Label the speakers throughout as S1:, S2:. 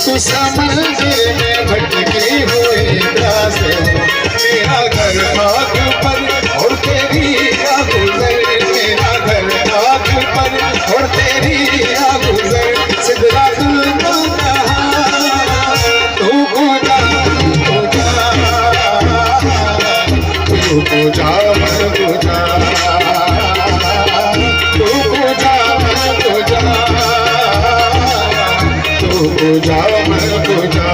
S1: तू समंदर में भटकी हुई प्यास हो। मेरा घर आग पर और तेरी क्या गुजर, मेरा घर आग पर और तेरी क्या गुजर। सिदरा तू पूजा तू पूजा मन पूजा तू पूजा मन पूजा तू पूजा मन पूजा।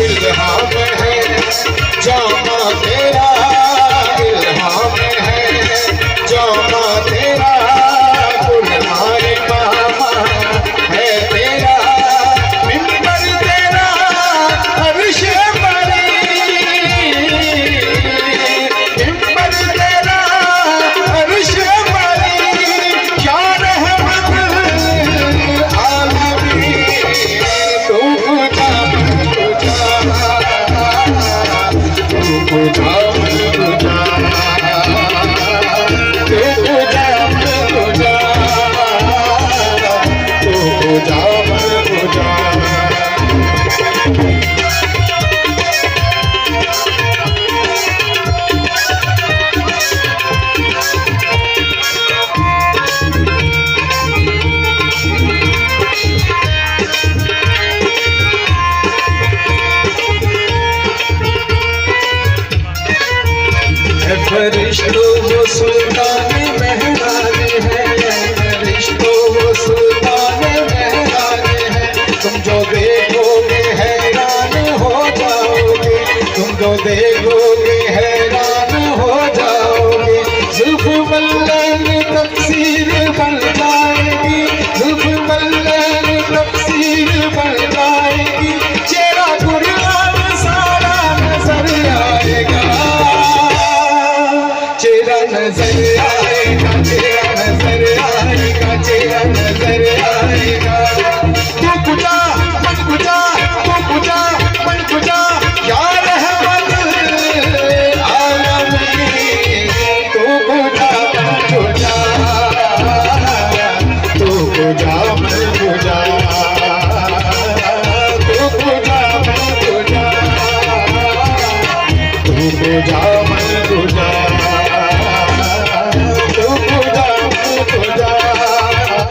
S1: इल्हाम है जामा तेरा, इल्हाम है जामा तेरा, तुम्हारे मामा है तेरा, मिंबर तेरा अर्श बरी, मिंबर तेरा अर्श बरी, क्या रहमत आलमी। तू पूजा तू पूजा पूजा तू पूजा पूजा तू पूजा पूजा। फरिश्तों वो सुल्तान महराने हैं, फरिश्तों वो सुल्तान महराने हैं। तुम जो देखोगे हैरान हो जाओगे, तुम जो देखोगे हैरान हो जाओगे। जुल्फ मल्लन तफसीर बन जाएगी, जुल्फ मल्लन तफसीर बन जाएगी। चेहरा कुरान सारा नजर आएगा, चेहरा नजर आएगा, चेहरा नजर आएगा, चेहरा नजर आएगा। तू पूजा मन पूजा, तू पूजा मन पूजा, क्या रहमत आलमी। तू पूजा मन पूजा, तू पूजा मन पूजा, तू पूजा मन पूजा, तू पूजा मन पूजा।